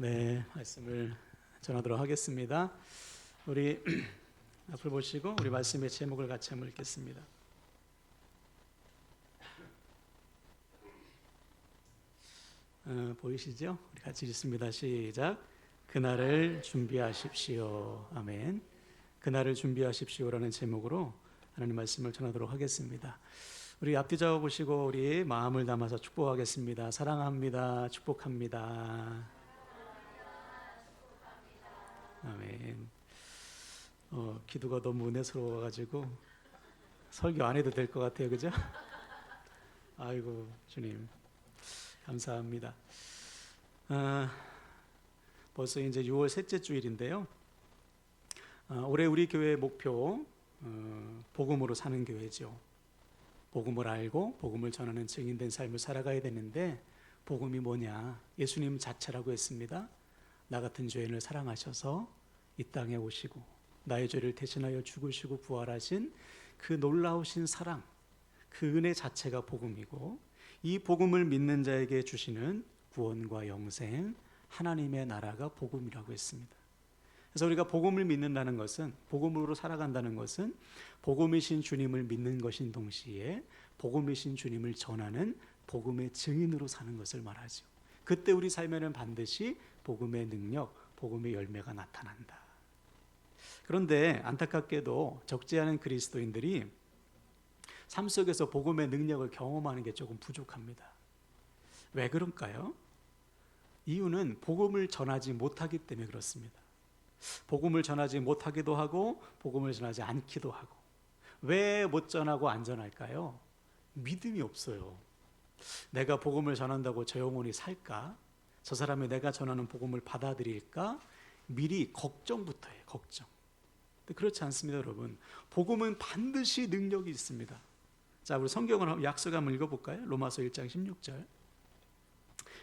네, 말씀을 전하도록 하겠습니다. 우리 앞을 보시고 우리 말씀의 제목을 같이 한번 읽겠습니다. 보이시죠? 우리 같이 읽습니다. 시작. 그날을 준비하십시오. 아멘. 그날을 준비하십시오라는 제목으로 하나님 말씀을 전하도록 하겠습니다. 우리 앞뒤 적어 보시고 우리 마음을 담아서 축복하겠습니다. 사랑합니다. 축복합니다. 아멘. 기도가 너무 은혜스러워가지고 설교 안 해도 될 것 같아요, 그죠? 아이고 주님 감사합니다. 벌써 이제 6월 셋째 주일인데요. 올해 우리 교회의 목표 복음으로 사는 교회죠. 복음을 알고 복음을 전하는 증인된 삶을 살아가야 되는데 복음이 뭐냐? 예수님 자체라고 했습니다. 나 같은 죄인을 사랑하셔서 이 땅에 오시고 나의 죄를 대신하여 죽으시고 부활하신 그 놀라우신 사랑, 그 은혜 자체가 복음이고 이 복음을 믿는 자에게 주시는 구원과 영생, 하나님의 나라가 복음이라고 했습니다. 그래서 우리가 복음을 믿는다는 것은, 복음으로 살아간다는 것은 복음이신 주님을 믿는 것인 동시에 복음이신 주님을 전하는 복음의 증인으로 사는 것을 말하죠. 그때 우리 삶에는 반드시 복음의 능력, 복음의 열매가 나타난다. 그런데 안타깝게도 적지 않은 그리스도인들이 삶 속에서 복음의 능력을 경험하는 게 조금 부족합니다. 왜 그럴까요? 이유는 복음을 전하지 못하기 때문에 그렇습니다. 복음을 전하지 못하기도 하고 복음을 전하지 않기도 하고. 왜 못 전하고 안 전할까요? 믿음이 없어요. 내가 복음을 전한다고 저 영혼이 살까? 저 사람이 내가 전하는 복음을 받아들일까? 미리 걱정부터 해요. 걱정. 근데 그렇지 않습니다, 여러분. 복음은 반드시 능력이 있습니다. 자, 우리 성경을 약속 한번 읽어볼까요? 로마서 1장 16절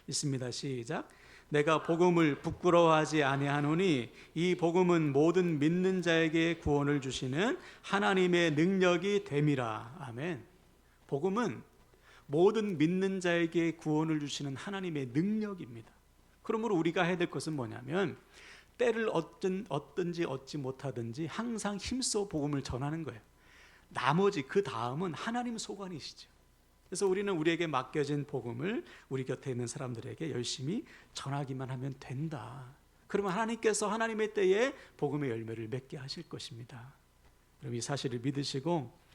있습니다. 시작. 내가 복음을 부끄러워하지 아니하노니 이 복음은 모든 믿는 자에게 구원을 주시는 하나님의 능력이 됨이라. 아멘. 복음은 모든 믿는 자에게 구원을 주시는 하나님의 능력입니다. 그러므로 우리가 해야 될 것은 뭐냐면 때를 얻든지 얻지 못하든지 항상 힘써 복음을 전하는 거예요. 나머지 그 다음은 하나님 소관이시죠. 그래서 우리는 우리에게 맡겨진 복음을 우리 곁에 있는 사람들에게 열심히 전하기만 하면 된다. 그러면 하나님께서 하나님의 때에 복음의 열매를 맺게 하실 것입니다. 그럼 이 사실을 믿으시고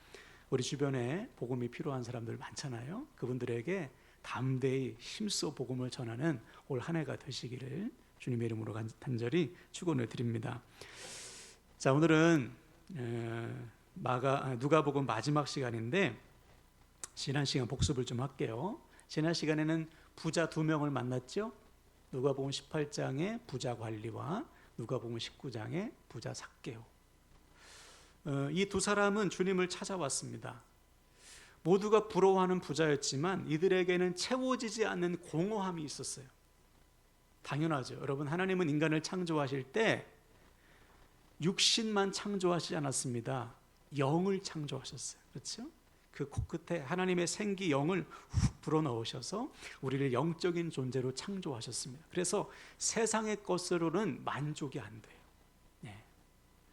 우리 주변에 복음이 필요한 사람들 많잖아요. 그분들에게 담대히 힘써 복음을 전하는 올 한 해가 되시기를 주님의 이름으로 간절히 축원을 드립니다. 자, 오늘은 누가복음 마지막 시간인데 지난 시간 복습을 좀 할게요. 지난 시간에는 부자 2명을 만났죠. 누가복음 18장의 부자 관리와 누가복음 19장의 부자 삭개오. 이 두 사람은 주님을 찾아왔습니다. 모두가 부러워하는 부자였지만 이들에게는 채워지지 않는 공허함이 있었어요. 당연하죠. 여러분, 하나님은 인간을 창조하실 때 육신만 창조하시지 않았습니다. 영을 창조하셨어요. 그렇죠? 그 코끝에 하나님의 생기 영을 훅 불어넣으셔서 우리를 영적인 존재로 창조하셨습니다. 그래서 세상의 것으로는 만족이 안 돼요. 네.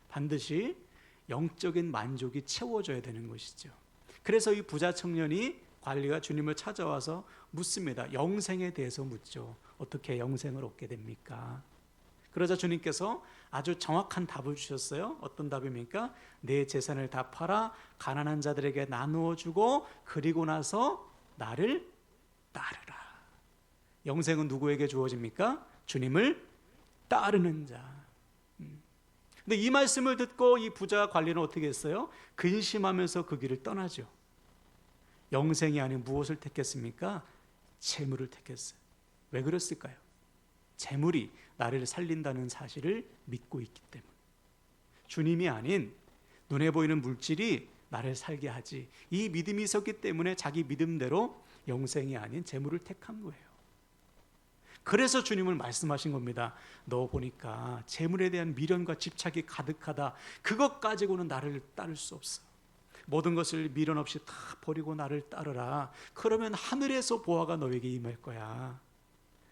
반드시 영적인 만족이 채워져야 되는 것이죠. 그래서 이 부자 청년이 관리가 주님을 찾아와서 묻습니다. 영생에 대해서 묻죠. 어떻게 영생을 얻게 됩니까? 그러자 주님께서 아주 정확한 답을 주셨어요. 어떤 답입니까? 내 재산을 다 팔아 가난한 자들에게 나누어 주고 그리고 나서 나를 따르라. 영생은 누구에게 주어집니까? 주님을 따르는 자. 근데 이 말씀을 듣고 이 부자 관리는 어떻게 했어요? 근심하면서 그 길을 떠나죠. 영생이 아닌 무엇을 택했습니까? 재물을 택했어요. 왜 그랬을까요? 재물이 나를 살린다는 사실을 믿고 있기 때문에. 주님이 아닌 눈에 보이는 물질이 나를 살게 하지. 이 믿음이 있었기 때문에 자기 믿음대로 영생이 아닌 재물을 택한 거예요. 그래서 주님을 말씀하신 겁니다. 너 보니까 재물에 대한 미련과 집착이 가득하다. 그것 가지고는 나를 따를 수 없어. 모든 것을 미련 없이 다 버리고 나를 따르라. 그러면 하늘에서 보화가 너에게 임할 거야.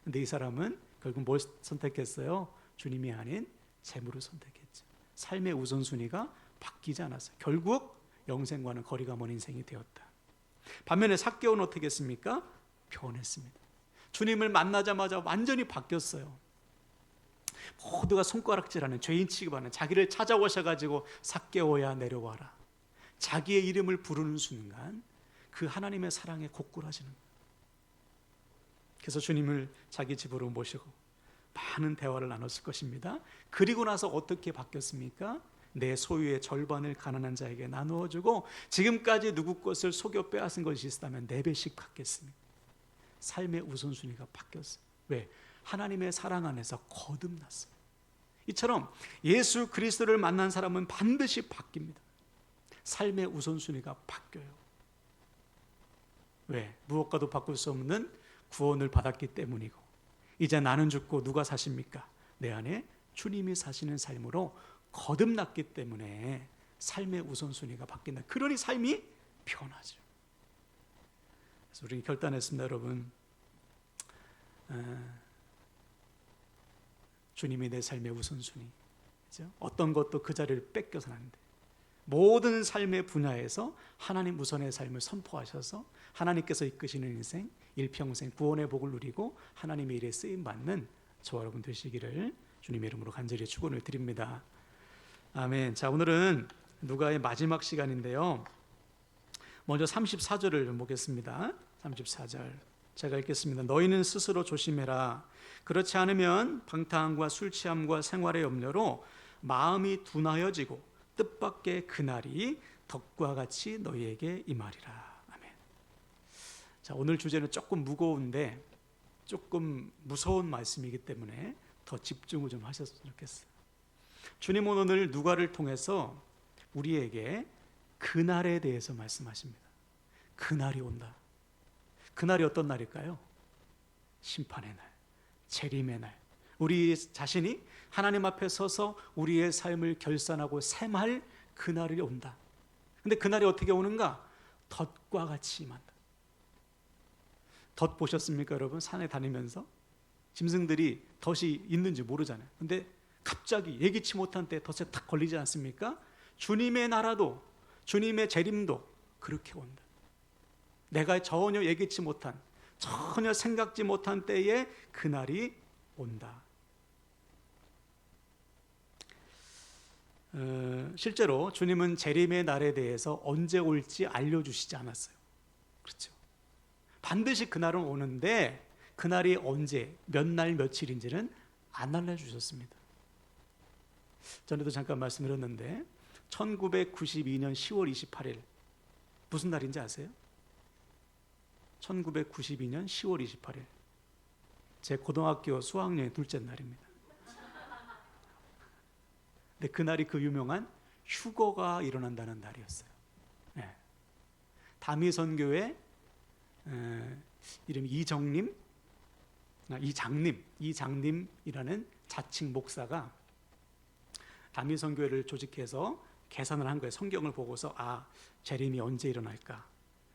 근데 이 사람은 결국 뭘 선택했어요? 주님이 아닌 재물을 선택했죠. 삶의 우선순위가 바뀌지 않았어요. 결국 영생과는 거리가 먼 인생이 되었다. 반면에 삭개오는 어떻게 했습니까? 변했습니다. 주님을 만나자마자 완전히 바뀌었어요. 모두가 손가락질하는, 죄인 취급하는, 자기를 찾아오셔가지고 삭개오야 내려와라, 자기의 이름을 부르는 순간 그 하나님의 사랑에 고꾸라지는 거예요. 그래서 주님을 자기 집으로 모시고 많은 대화를 나눴을 것입니다. 그리고 나서 어떻게 바뀌었습니까? 내 소유의 절반을 가난한 자에게 나누어주고 지금까지 누구 것을 속여 빼앗은 것이 있다면 4배씩 받겠습니다. 삶의 우선순위가 바뀌었어요. 왜? 하나님의 사랑 안에서 거듭났어요. 이처럼 예수 그리스도를 만난 사람은 반드시 바뀝니다. 삶의 우선순위가 바뀌어요. 왜? 무엇과도 바꿀 수 없는 구원을 받았기 때문이고, 이제 나는 죽고 누가 사십니까? 내 안에 주님이 사시는 삶으로 거듭났기 때문에 삶의 우선순위가 바뀐다. 그러니 삶이 변하죠. 그래서 우리 결단했습니다, 여러분. 주님이 내 삶의 우선순위. 그렇죠? 어떤 것도 그 자리를 뺏겨서는 안 돼. 모든 삶의 분야에서 하나님 우선의 삶을 선포하셔서 하나님께서 이끄시는 인생, 일평생 구원의 복을 누리고 하나님의 일에 쓰임받는 저와 여러분 되시기를 주님의 이름으로 간절히 축원을 드립니다. 아멘. 자, 오늘은 누가의 마지막 시간인데요. 먼저 34절을 보겠습니다. 34절 제가 읽겠습니다. 너희는 스스로 조심해라. 그렇지 않으면 방탕함과 술 취함과 생활의 염려로 마음이 둔하여지고 뜻밖의 그날이 덕과 같이 너희에게 임하리라. 아멘. 자, 오늘 주제는 조금 무거운데 조금 무서운 말씀이기 때문에 더 집중을 좀 하셨으면 좋겠어요. 주님은 오늘 누가를 통해서 우리에게 그날에 대해서 말씀하십니다. 그날이 온다. 그날이 어떤 날일까요? 심판의 날, 재림의 날. 우리 자신이 하나님 앞에 서서 우리의 삶을 결산하고 셈할 그날이 온다. 근데 그날이 어떻게 오는가? 덫과 같이 임한다. 덫 보셨습니까, 여러분? 산에 다니면서 짐승들이 덫이 있는지 모르잖아요. 근데 갑자기 예기치 못한 때 덫에 탁 걸리지 않습니까? 주님의 나라도, 주님의 재림도 그렇게 온다. 내가 전혀 예기치 못한, 전혀 생각지 못한 때에 그날이 온다. 실제로 주님은 재림의 날에 대해서 언제 올지 알려주시지 않았어요. 그렇죠? 반드시 그날은 오는데 그날이 언제, 몇 날, 며칠인지는 안 알려주셨습니다. 전에도 잠깐 말씀드렸는데 1992년 10월 28일 무슨 날인지 아세요? 1992년 10월 28일 제 고등학교 수학여행 둘째 날입니다. 근데 그날이 그 유명한 휴거가 일어난다는 날이었어요. 네. 다미선교회 이름이 이장님이라는 자칭 목사가 다미선교회를 조직해서 계산을 한 거예요. 성경을 보고서 재림이 언제 일어날까?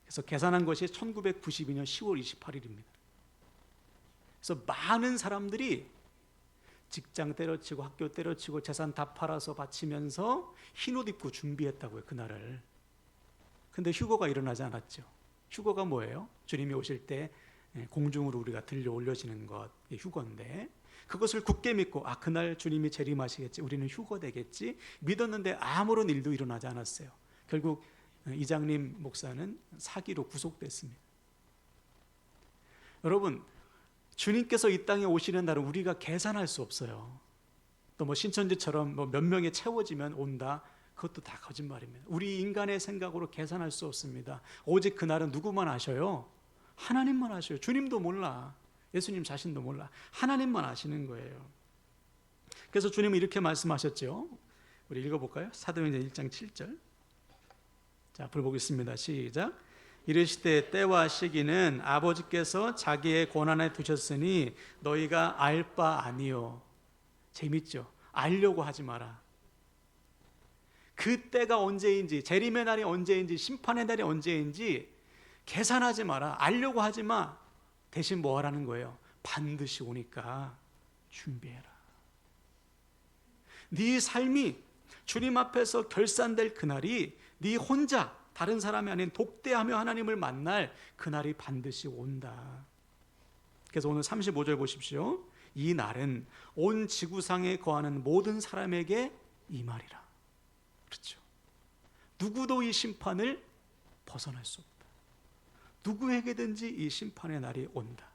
그래서 계산한 것이 1992년 10월 28일입니다. 그래서 많은 사람들이 직장 때려치고 학교 때려치고 재산 다 팔아서 바치면서 흰옷 입고 준비했다고요, 그날을. 근데 휴거가 일어나지 않았죠. 휴거가 뭐예요? 주님이 오실 때 공중으로 우리가 들려 올려지는 것, 휴거인데 그것을 굳게 믿고 그날 주님이 재림하시겠지, 우리는 휴거되겠지 믿었는데 아무런 일도 일어나지 않았어요. 결국 이장님 목사는 사기로 구속됐습니다. 여러분, 주님께서 이 땅에 오시는 날은 우리가 계산할 수 없어요. 또 뭐 신천지처럼 몇 명에 채워지면 온다, 그것도 다 거짓말입니다. 우리 인간의 생각으로 계산할 수 없습니다. 오직 그날은 누구만 아셔요? 하나님만 아셔요. 주님도 몰라, 예수님 자신도 몰라, 하나님만 아시는 거예요. 그래서 주님은 이렇게 말씀하셨죠. 우리 읽어볼까요? 사도행전 1장 7절. 자, 앞으로 보겠습니다. 시작. 이르시되 때와 시기는 아버지께서 자기의 권한에 두셨으니 너희가 알 바 아니요. 재밌죠? 알려고 하지 마라. 그 때가 언제인지, 재림의 날이 언제인지, 심판의 날이 언제인지 계산하지 마라. 알려고 하지 마. 대신 뭐 하라는 거예요? 반드시 오니까 준비해라. 네 삶이 주님 앞에서 결산될 그날이 네 혼자 다른 사람이 아닌 독대하며 하나님을 만날 그날이 반드시 온다. 그래서 오늘 35절 보십시오. 이 날은 온 지구상에 거하는 모든 사람에게 이 말이라. 그렇죠. 누구도 이 심판을 벗어날 수 없다. 누구에게든지 이 심판의 날이 온다.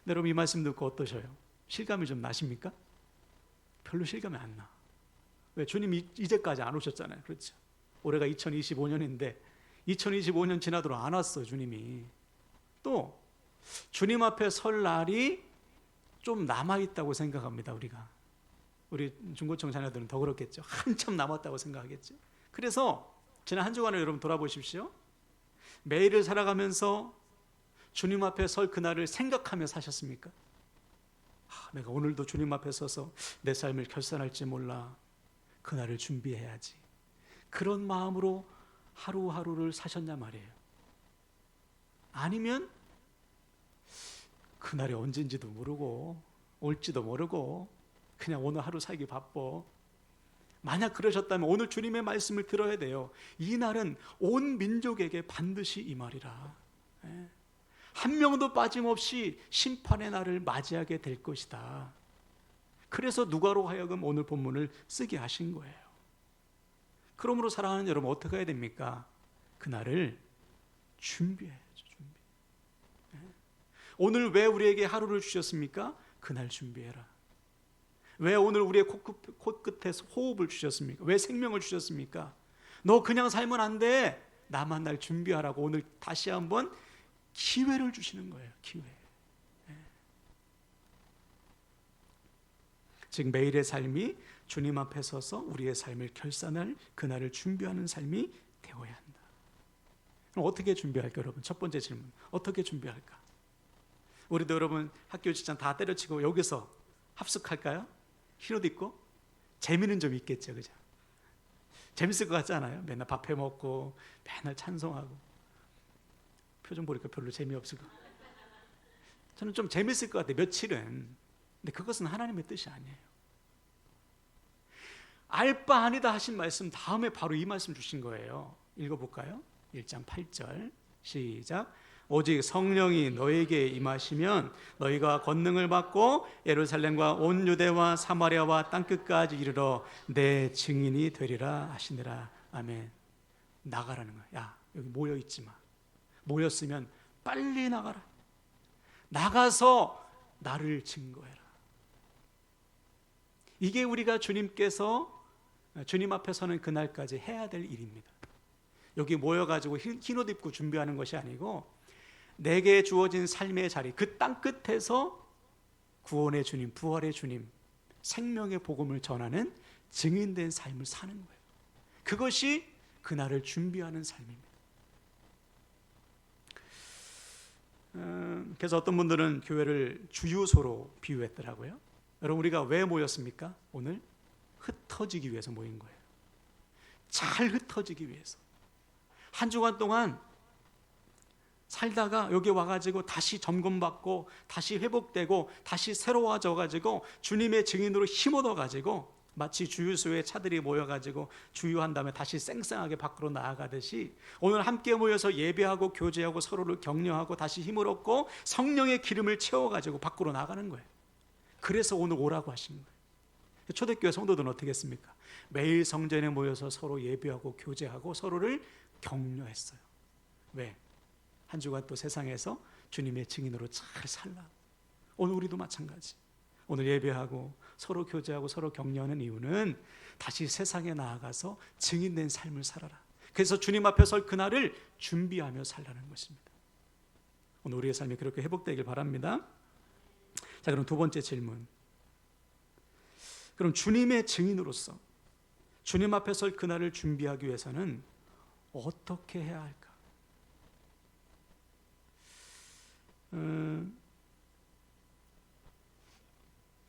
여러분 이 말씀 듣고 어떠셔요? 실감이 좀 나십니까? 별로 실감이 안 나. 왜? 주님이 이제까지 안 오셨잖아요. 그렇죠. 올해가 2025년인데 2025년 지나도록 안 왔어요. 주님이. 또 주님 앞에 설 날이 좀 남아있다고 생각합니다. 우리 중고청 자녀들은 더 그렇겠죠. 한참 남았다고 생각하겠죠. 그래서 지난 한 주간을 여러분 돌아보십시오. 매일을 살아가면서 주님 앞에 설 그날을 생각하며 사셨습니까? 내가 오늘도 주님 앞에 서서 내 삶을 결산할지 몰라. 그날을 준비해야지. 그런 마음으로 하루하루를 사셨냐 말이에요. 아니면 그날이 언젠지도 모르고 올지도 모르고 그냥 오늘 하루 살기 바빠. 만약 그러셨다면 오늘 주님의 말씀을 들어야 돼요. 이 날은 온 민족에게 반드시 이 말이라. 한 명도 빠짐없이 심판의 날을 맞이하게 될 것이다. 그래서 누가로 하여금 오늘 본문을 쓰게 하신 거예요. 그러므로 사랑하는 여러분 어떻게 해야 됩니까? 그날을 준비해야죠. 오늘 왜 우리에게 하루를 주셨습니까? 그날 준비해라. 왜 오늘 우리의 코끝에 호흡을 주셨습니까? 왜 생명을 주셨습니까? 너 그냥 살면 안 돼. 나만 날 준비하라고 오늘 다시 한번 기회를 주시는 거예요. 기회. 즉 매일의 삶이 주님 앞에 서서 우리의 삶을 결산할 그날을 준비하는 삶이 되어야 한다. 그럼 어떻게 준비할까 여러분? 첫 번째 질문. 어떻게 준비할까? 우리도 여러분 학교 직장 다 때려치고 여기서 합숙할까요? 흰옷 입고? 재미는 좀 있겠죠. 그죠? 재밌을 것 같지 않아요? 맨날 밥 해먹고 맨날 찬송하고. 표정 보니까 별로 재미없을 것 같아요. 저는 좀 재밌을 것 같아요. 며칠은. 근데 그것은 하나님의 뜻이 아니에요. 알 바 아니다 하신 말씀 다음에 바로 이 말씀 주신 거예요. 읽어볼까요? 1장 8절 시작. 오직 성령이 너에게 임하시면 너희가 권능을 받고 예루살렘과 온 유대와 사마리아와 땅끝까지 이르러 내 증인이 되리라 하시니라. 아멘. 나가라는 거야. 야, 여기 모여있지 마. 모였으면 빨리 나가라. 나가서 나를 증거해라. 이게 우리가 주님께서 주님 앞에 서는 그날까지 해야 될 일입니다. 여기 모여가지고 흰옷 입고 준비하는 것이 아니고 내게 주어진 삶의 자리, 그 땅끝에서 구원의 주님, 부활의 주님, 생명의 복음을 전하는 증인된 삶을 사는 거예요. 그것이 그날을 준비하는 삶입니다. 그래서 어떤 분들은 교회를 주유소로 비유했더라고요. 여러분 우리가 왜 모였습니까? 오늘 흩어지기 위해서 모인 거예요. 잘 흩어지기 위해서. 한 주간 동안 살다가 여기 와가지고 다시 점검받고 다시 회복되고 다시 새로워져가지고 주님의 증인으로 힘 얻어가지고 마치 주유소에 차들이 모여가지고 주유한 다음에 다시 쌩쌩하게 밖으로 나아가듯이 오늘 함께 모여서 예배하고 교제하고 서로를 격려하고 다시 힘을 얻고 성령의 기름을 채워가지고 밖으로 나가는 거예요. 그래서 오늘 오라고 하신 거예요. 초대교회 성도들은 어떻게 했습니까? 매일 성전에 모여서 서로 예배하고 교제하고 서로를 격려했어요. 왜? 한 주간 또 세상에서 주님의 증인으로 잘 살라. 오늘 우리도 마찬가지. 오늘 예배하고 서로 교제하고 서로 격려하는 이유는 다시 세상에 나아가서 증인된 삶을 살아라. 그래서 주님 앞에 설 그날을 준비하며 살라는 것입니다. 오늘 우리의 삶이 그렇게 회복되길 바랍니다. 자, 그럼 두 번째 질문. 그럼 주님의 증인으로서 주님 앞에 설 그날을 준비하기 위해서는 어떻게 해야 할까?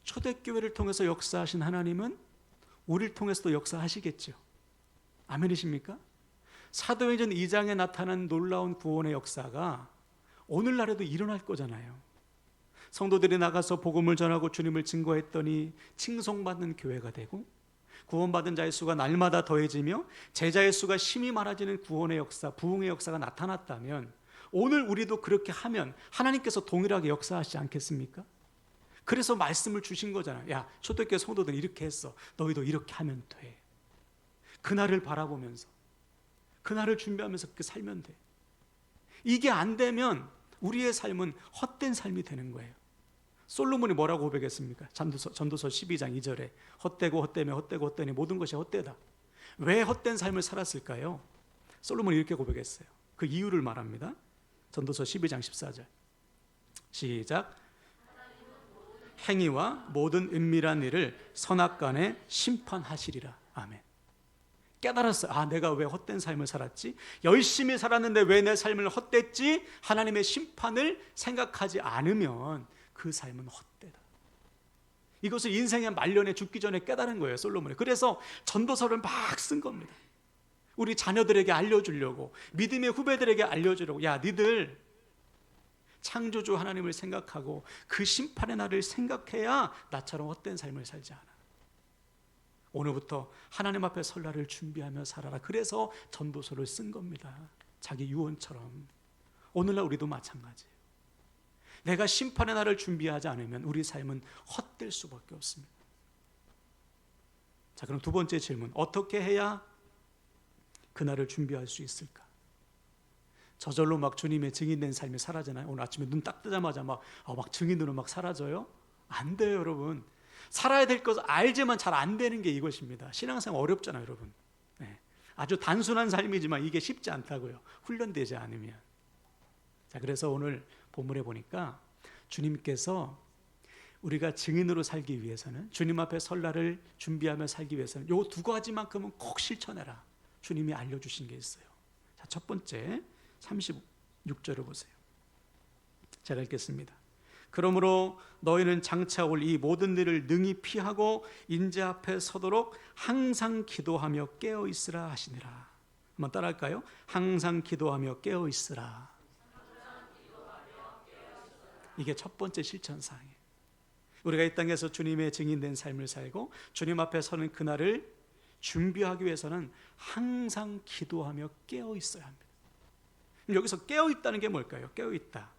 초대교회를 통해서 역사하신 하나님은 우리를 통해서도 역사하시겠죠. 아멘이십니까? 사도행전 2장에 나타난 놀라운 구원의 역사가 오늘날에도 일어날 거잖아요. 성도들이 나가서 복음을 전하고 주님을 증거했더니 칭송받는 교회가 되고, 구원받은 자의 수가 날마다 더해지며 제자의 수가 심히 많아지는 구원의 역사, 부흥의 역사가 나타났다면, 오늘 우리도 그렇게 하면 하나님께서 동일하게 역사하시지 않겠습니까? 그래서 말씀을 주신 거잖아요. 야, 초대교회 성도들 이렇게 했어. 너희도 이렇게 하면 돼. 그날을 바라보면서, 그날을 준비하면서 그렇게 살면 돼. 이게 안 되면 우리의 삶은 헛된 삶이 되는 거예요. 솔로몬이 뭐라고 고백했습니까? 전도서 12장 2절에 헛되고 헛되며 헛되고 헛되니 모든 것이 헛되다. 왜 헛된 삶을 살았을까요? 솔로몬이 이렇게 고백했어요. 그 이유를 말합니다. 전도서 12장 14절 시작. 행위와 모든 은밀한 일을 선악간에 심판하시리라. 아멘. 깨달았어요. 아, 내가 왜 헛된 삶을 살았지? 열심히 살았는데 왜 내 삶을 헛됐지? 하나님의 심판을 생각하지 않으면 그 삶은 헛되다. 이것을 인생의 말년에 죽기 전에 깨달은 거예요, 솔로몬이. 그래서 전도서를 막 쓴 겁니다. 우리 자녀들에게 알려주려고, 믿음의 후배들에게 알려주려고. 야, 니들 창조주 하나님을 생각하고 그 심판의 날을 생각해야 나처럼 헛된 삶을 살지 않아. 오늘부터 하나님 앞에 설 날을 준비하며 살아라. 그래서 전도서를 쓴 겁니다. 자기 유언처럼. 오늘날 우리도 마찬가지예요. 내가 심판의 날을 준비하지 않으면 우리 삶은 헛될 수밖에 없습니다. 자, 그럼 두 번째 질문. 어떻게 해야 그날을 준비할 수 있을까? 저절로 막 주님의 증인된 삶이 사라지나요? 오늘 아침에 눈 딱 뜨자마자 막 증인으로 막 사라져요? 안 돼요, 여러분. 살아야 될 것을 알지만 잘 안 되는 게 이것입니다. 신앙생활 어렵잖아요, 여러분. 네. 아주 단순한 삶이지만 이게 쉽지 않다고요. 훈련되지 않으면. 자, 그래서 오늘 본문에 보니까 주님께서 우리가 증인으로 살기 위해서는, 주님 앞에 설 날을 준비하며 살기 위해서는 요 두 가지만큼은 꼭 실천해라. 주님이 알려주신 게 있어요. 자, 첫 번째 36절을 보세요. 제가 읽겠습니다. 그러므로 너희는 장차 올 이 모든 일을 능히 피하고 인재 앞에 서도록 항상 기도하며 깨어 있으라 하시니라. 한번 따라할까요? 항상 기도하며 깨어 있으라. 이게 첫 번째 실천사항이에요. 우리가 이 땅에서 주님의 증인된 삶을 살고 주님 앞에 서는 그날을 준비하기 위해서는 항상 기도하며 깨어 있어야 합니다. 여기서 깨어 있다는 게 뭘까요? 깨어 있다.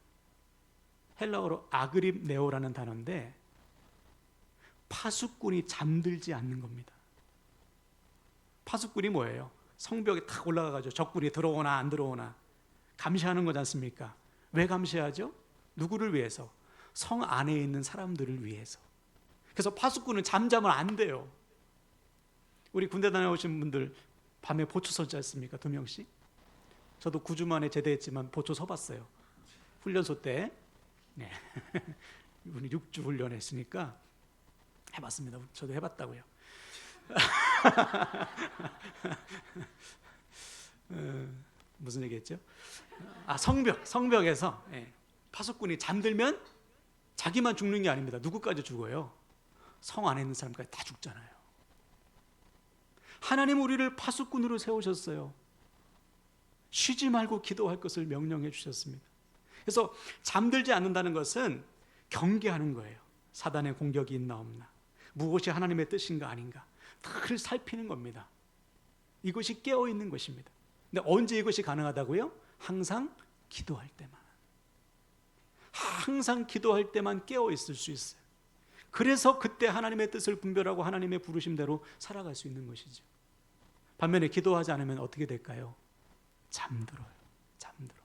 헬라어로 아그립네오라는 단어인데 파수꾼이 잠들지 않는 겁니다. 파수꾼이 뭐예요? 성벽에 탁 올라가가지고 적군이 들어오나 안 들어오나 감시하는 거지 않습니까? 왜 감시하죠? 누구를 위해서? 성 안에 있는 사람들을 위해서. 그래서 파수꾼은 잠자면 안 돼요. 우리 군대 다녀오신 분들 밤에 보초 서지 않습니까? 2명씩. 저도 9주 만에 제대했지만 보초 서봤어요. 훈련소 때. 네. 우리 6주 훈련했으니까 해봤습니다. 저도 해봤다고요. 무슨 얘기했죠? 아, 성벽에서 파수꾼이 잠들면 자기만 죽는 게 아닙니다. 누구까지 죽어요? 성 안에 있는 사람까지 다 죽잖아요. 하나님 우리를 파수꾼으로 세우셨어요. 쉬지 말고 기도할 것을 명령해 주셨습니다. 그래서 잠들지 않는다는 것은 경계하는 거예요. 사단의 공격이 있나 없나, 무엇이 하나님의 뜻인가 아닌가 늘 살피는 겁니다. 이것이 깨어있는 것입니다. 근데 언제 이것이 가능하다고요? 항상 기도할 때만. 항상 기도할 때만 깨어있을 수 있어요. 그래서 그때 하나님의 뜻을 분별하고 하나님의 부르심대로 살아갈 수 있는 것이죠. 반면에 기도하지 않으면 어떻게 될까요? 잠들어요. 잠들어.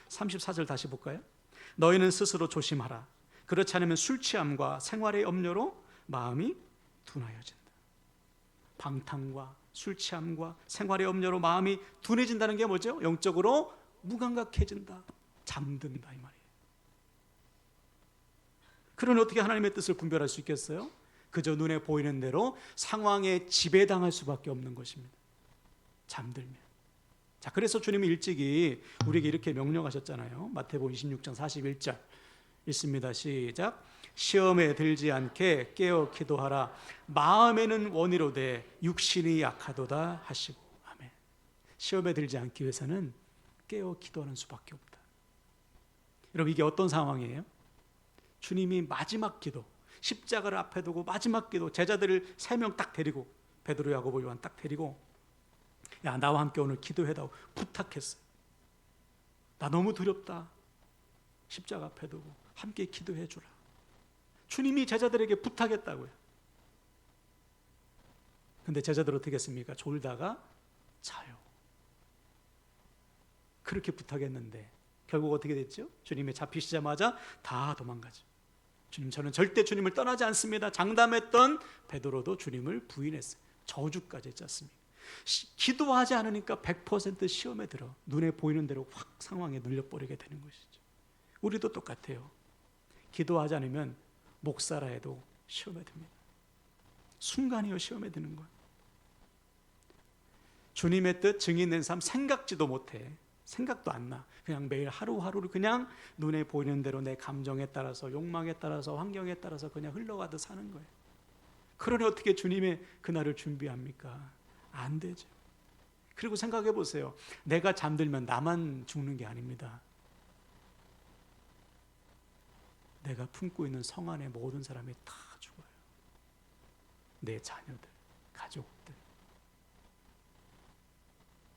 34절 다시 볼까요? 너희는 스스로 조심하라. 그렇지 않으면 술 취함과 생활의 염려로 마음이 둔하여진다. 방탕과 술 취함과 생활의 염려로 마음이 둔해진다는 게 뭐죠? 영적으로 무감각해진다. 잠든다 이 말이에요. 그러니 어떻게 하나님의 뜻을 분별할 수 있겠어요? 그저 눈에 보이는 대로 상황에 지배당할 수밖에 없는 것입니다. 잠들면. 자, 그래서 주님이 일찍이 우리에게 이렇게 명령하셨잖아요. 마태복음 26장 41절 읽습니다. 시작. 시험에 들지 않게 깨어 기도하라. 마음에는 원이로되 육신이 약하도다 하시고. 아멘. 시험에 들지 않기 위해서는 깨어 기도하는 수밖에 없다. 여러분, 이게 어떤 상황이에요? 주님이 마지막 기도, 십자가를 앞에 두고 마지막 기도, 제자들을 3명 딱 데리고, 베드로, 야고보, 요한 딱 데리고, 야, 나와 함께 오늘 기도해다오 부탁했어요. 나 너무 두렵다. 십자가 앞에 두고 함께 기도해 주라. 주님이 제자들에게 부탁했다고요. 근데 제자들 어떻게 했습니까? 졸다가 자요. 그렇게 부탁했는데 결국 어떻게 됐죠? 주님이 잡히시자마자 다 도망가죠. 주님, 저는 절대 주님을 떠나지 않습니다. 장담했던 베드로도 주님을 부인했어요. 저주까지 했지 않습니까? 기도하지 않으니까 100% 시험에 들어 눈에 보이는 대로 확 상황에 눌려버리게 되는 것이죠. 우리도 똑같아요. 기도하지 않으면 목사라 해도 시험에 듭니다. 순간이요 시험에 드는 거예요. 주님의 뜻 증인된 삶 생각지도 못해. 생각도 안 나. 그냥 매일 하루하루를 그냥 눈에 보이는 대로 내 감정에 따라서, 욕망에 따라서, 환경에 따라서 그냥 흘러가듯 사는 거예요. 그러니 어떻게 주님의 그날을 준비합니까? 안 되죠. 그리고 생각해 보세요. 내가 잠들면 나만 죽는 게 아닙니다. 내가 품고 있는 성 안의 모든 사람이 다 죽어요. 내 자녀들, 가족들,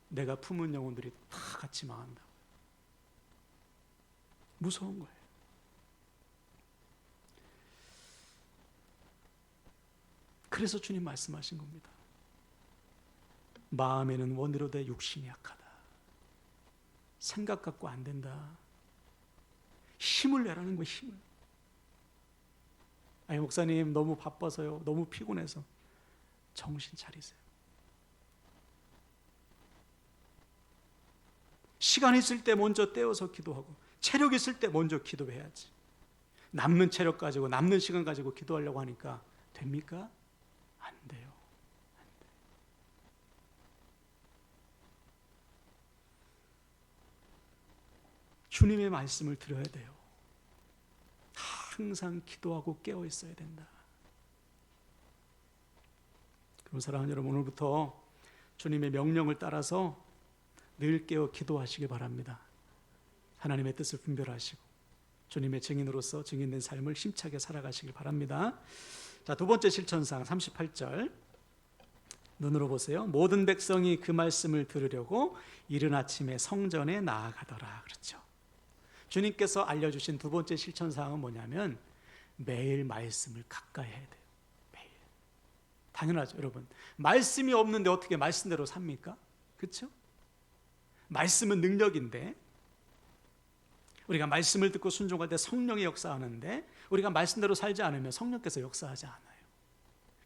내가 품은 영혼들이 다 같이 망한다고요. 무서운 거예요. 그래서 주님 말씀하신 겁니다. 마음에는 원이로되 육신이 약하다. 생각 갖고 안 된다. 힘을 내라는 거예요. 힘을. 아니 목사님 너무 바빠서요. 너무 피곤해서. 정신 차리세요. 시간 있을 때 먼저 떼어서 기도하고 체력 있을 때 먼저 기도해야지. 남는 체력 가지고 남는 시간 가지고 기도하려고 하니까 됩니까? 안 돼요. 주님의 말씀을 들어야 돼요. 항상 기도하고 깨어 있어야 된다. 그럼 사랑하는 여러분, 오늘부터 주님의 명령을 따라서 늘 깨어 기도하시기 바랍니다. 하나님의 뜻을 분별하시고 주님의 증인으로서 증인된 삶을 힘차게 살아가시길 바랍니다. 자, 두 번째 실천사항 38절 눈으로 보세요. 모든 백성이 그 말씀을 들으려고 이른 아침에 성전에 나아가더라. 그렇죠. 주님께서 알려주신 두 번째 실천사항은 뭐냐면 매일 말씀을 가까이 해야 돼요. 매일. 당연하죠, 여러분. 말씀이 없는데 어떻게 말씀대로 삽니까? 그렇죠? 말씀은 능력인데 우리가 말씀을 듣고 순종할 때 성령이 역사하는데 우리가 말씀대로 살지 않으면 성령께서 역사하지 않아요.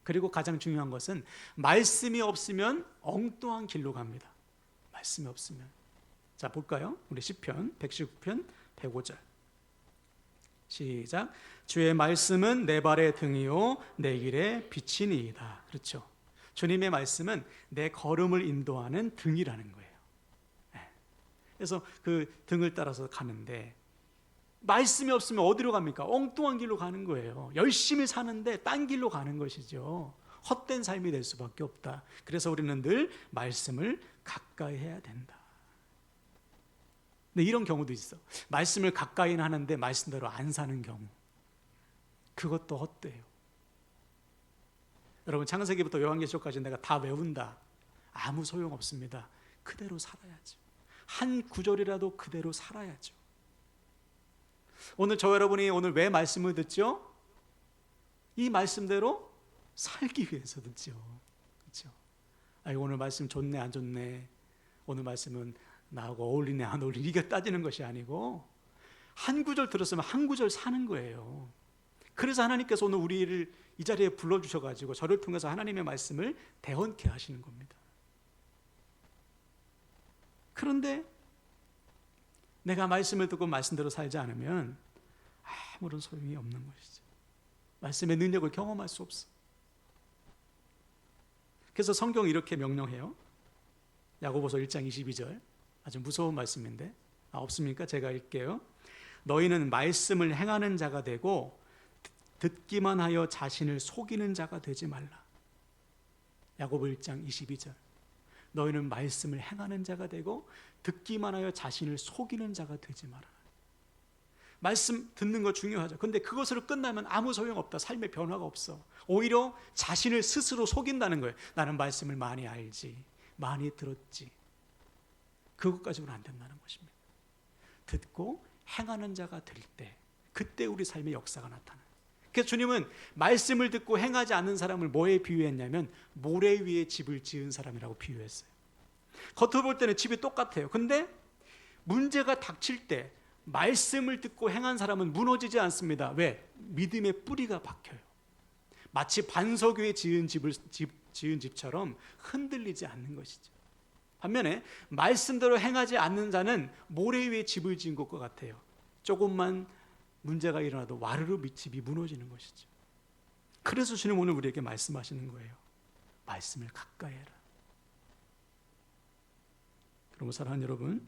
그리고 가장 중요한 것은 말씀이 없으면 엉뚱한 길로 갑니다. 말씀이 없으면. 자, 볼까요? 우리 시편 119편 105절 시작. 주의 말씀은 내 발의 등이요 내 길의 빛이니이다. 그렇죠. 주님의 말씀은 내 걸음을 인도하는 등이라는 거예요. 그래서 그 등을 따라서 가는데 말씀이 없으면 어디로 갑니까? 엉뚱한 길로 가는 거예요. 열심히 사는데 딴 길로 가는 것이죠. 헛된 삶이 될 수밖에 없다. 그래서 우리는 늘 말씀을 가까이 해야 된다. 근데 이런 경우도 있어. 말씀을 가까이는 하는데 말씀대로 안 사는 경우. 그것도 헛돼요. 여러분, 창세기부터 요한계시록까지 내가 다 외운다. 아무 소용없습니다. 그대로 살아야죠. 한 구절이라도 그대로 살아야죠. 오늘 저 여러분이 오늘 왜 말씀을 듣죠? 이 말씀대로 살기 위해서 듣죠. 그렇죠? 아, 오늘 말씀 좋네 안 좋네. 오늘 말씀은 나하고 어울리네 안 어울리네 이게 따지는 것이 아니고 한 구절 들었으면 한 구절 사는 거예요. 그래서 하나님께서 오늘 우리를 이 자리에 불러주셔가지고 저를 통해서 하나님의 말씀을 대언케 하시는 겁니다. 그런데 내가 말씀을 듣고 말씀대로 살지 않으면 아무런 소용이 없는 것이죠. 말씀의 능력을 경험할 수 없어. 그래서 성경이 이렇게 명령해요. 야고보서 1장 22절 아주 무서운 말씀인데 없습니까? 제가 읽게요. 너희는 말씀을 행하는 자가 되고 듣기만 하여 자신을 속이는 자가 되지 말라. 야고보 1장 22절 너희는 말씀을 행하는 자가 되고 듣기만 하여 자신을 속이는 자가 되지 마라. 말씀 듣는 거 중요하죠. 근데 그것으로 끝나면 아무 소용없다. 삶의 변화가 없어. 오히려 자신을 스스로 속인다는 거예요. 나는 말씀을 많이 알지, 많이 들었지. 그것 가지고는 안 된다는 것입니다. 듣고 행하는 자가 될 때, 그때 우리 삶의 역사가 나타나요. 그래서 주님은 말씀을 듣고 행하지 않는 사람을 뭐에 비유했냐면 모래 위에 집을 지은 사람이라고 비유했어요. 겉으로 볼 때는 집이 똑같아요. 근데 문제가 닥칠 때 말씀을 듣고 행한 사람은 무너지지 않습니다. 왜? 믿음의 뿌리가 박혀요. 마치 반석 위에 지은 집처럼 흔들리지 않는 것이죠. 반면에 말씀대로 행하지 않는 자는 모래 위에 집을 지은 것과 같아요. 조금만 문제가 일어나도 와르르 집이 무너지는 것이죠. 그래서 주님 오늘 우리에게 말씀하시는 거예요. 말씀을 가까이 해라. 그러므로 사랑하는 여러분,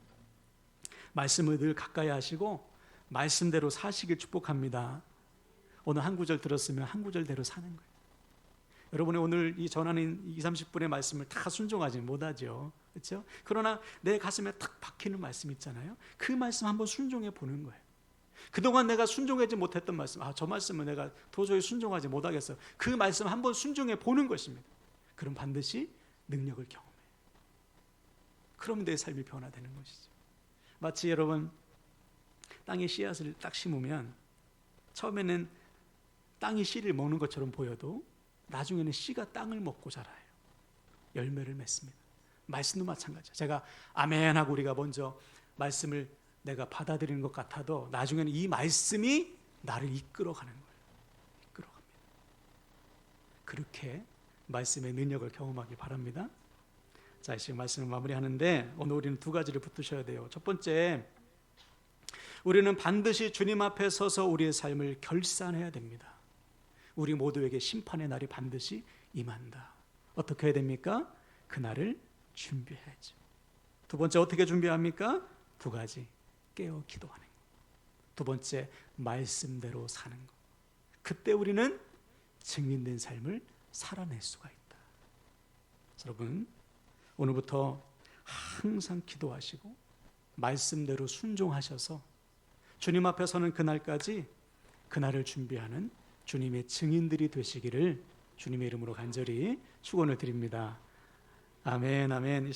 말씀을 늘 가까이 하시고 말씀대로 사시길 축복합니다. 오늘 한 구절 들었으면 한 구절대로 사는 거예요. 여러분이 오늘 이 전하는 20-30분의 말씀을 다 순종하지 못하죠. 그렇죠? 그러나 내 가슴에 탁 박히는 말씀 있잖아요. 그 말씀 한번 순종해 보는 거예요. 그동안 내가 순종하지 못했던 말씀, 저 말씀은 내가 도저히 순종하지 못하겠어. 그 말씀 한번 순종해 보는 것입니다. 그럼 반드시 능력을 경험해요. 그럼 내 삶이 변화되는 것이죠. 마치 여러분 땅에 씨앗을 딱 심으면 처음에는 땅이 씨를 먹는 것처럼 보여도 나중에는 씨가 땅을 먹고 자라요. 열매를 맺습니다. 말씀도 마찬가지죠. 제가 아멘 하고 우리가 먼저 말씀을 내가 받아들이는 것 같아도 나중에는 이 말씀이 나를 이끌어가는 거예요. 이끌어갑니다. 그렇게 말씀의 능력을 경험하길 바랍니다. 자, 지금 말씀을 마무리하는데 오늘 우리는 두 가지를 붙드셔야 돼요. 첫 번째, 우리는 반드시 주님 앞에 서서 우리의 삶을 결산해야 됩니다. 우리 모두에게 심판의 날이 반드시 임한다. 어떻게 해야 됩니까? 그날을 준비해야죠. 두 번째, 어떻게 준비합니까? 두 가지. 깨어 기도하는 것. 두 번째, 말씀대로 사는 것. 그때 우리는 증인된 삶을 살아낼 수가 있다. 여러분, 오늘부터 항상 기도하시고 말씀대로 순종하셔서 주님 앞에 서는 그날까지 그날을 준비하는 주님의 증인들이 되시기를 주님의 이름으로 간절히 축원을 드립니다. 아멘, 아멘.